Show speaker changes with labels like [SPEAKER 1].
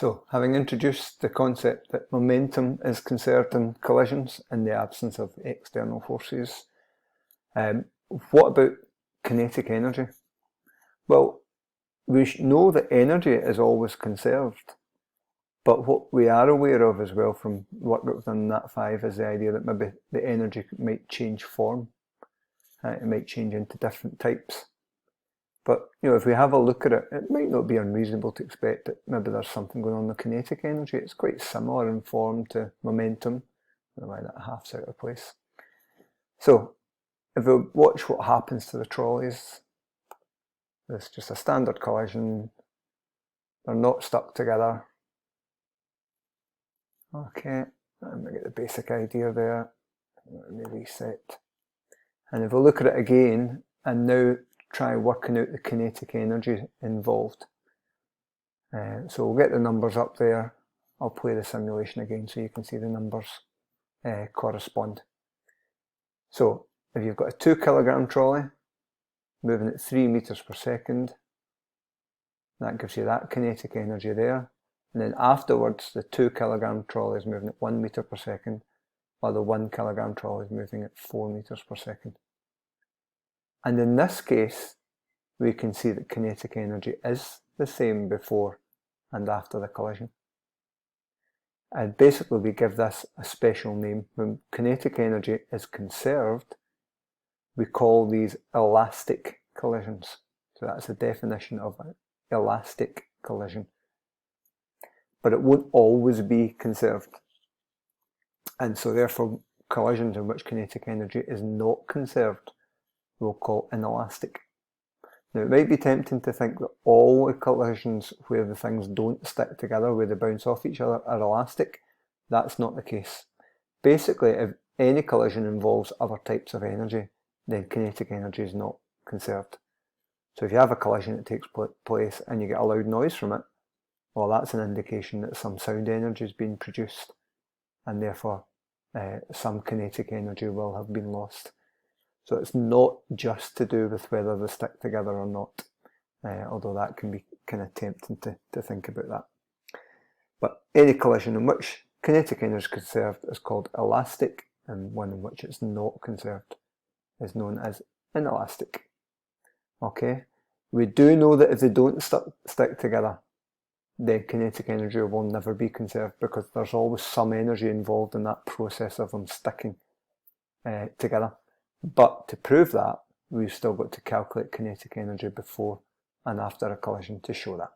[SPEAKER 1] So, having introduced the concept that momentum is conserved in collisions in the absence of external forces, what about kinetic energy? Well, we know that energy is always conserved, but what we are aware of as well from work that we've done in that 5 is the idea that maybe the energy might change form. It might change into different types. But if we have a look at it, it might not be unreasonable to expect that maybe there's something going on with kinetic energy. It's quite similar in form to momentum. I don't know why that half's out of place. So, if we watch what happens to the trolleys, it's just a standard collision. They're not stuck together. Okay, I'm going to get the basic idea there. Let me reset. And if we look at it again, and now try working out the kinetic energy involved. So we'll get the numbers up there. I'll play the simulation again so you can see the numbers correspond. So if you've got a 2 kilogram trolley moving at 3 meters per second, that gives you that kinetic energy there. And then afterwards, the 2 kilogram trolley is moving at 1 meter per second, while the 1 kilogram trolley is moving at 4 meters per second. And in this case, we can see that kinetic energy is the same before and after the collision. And basically we give this a special name. When kinetic energy is conserved, we call these elastic collisions. So that's the definition of an elastic collision. But it won't always be conserved. And so therefore collisions in which kinetic energy is not conserved we'll call inelastic. Now it might be tempting to think that all the collisions where the things don't stick together, where they bounce off each other, are elastic. That's not the case. Basically, if any collision involves other types of energy, then kinetic energy is not conserved. So if you have a collision that takes place and you get a loud noise from it, well, that's an indication that some sound energy is being produced, and therefore some kinetic energy will have been lost. So it's not just to do with whether they stick together or not, although that can be kind of tempting to think about that. But any collision in which kinetic energy is conserved is called elastic, and one in which it's not conserved is known as inelastic. Okay, we do know that if they don't stick together, then kinetic energy will never be conserved, because there's always some energy involved in that process of them sticking together. But to prove that, we've still got to calculate kinetic energy before and after a collision to show that.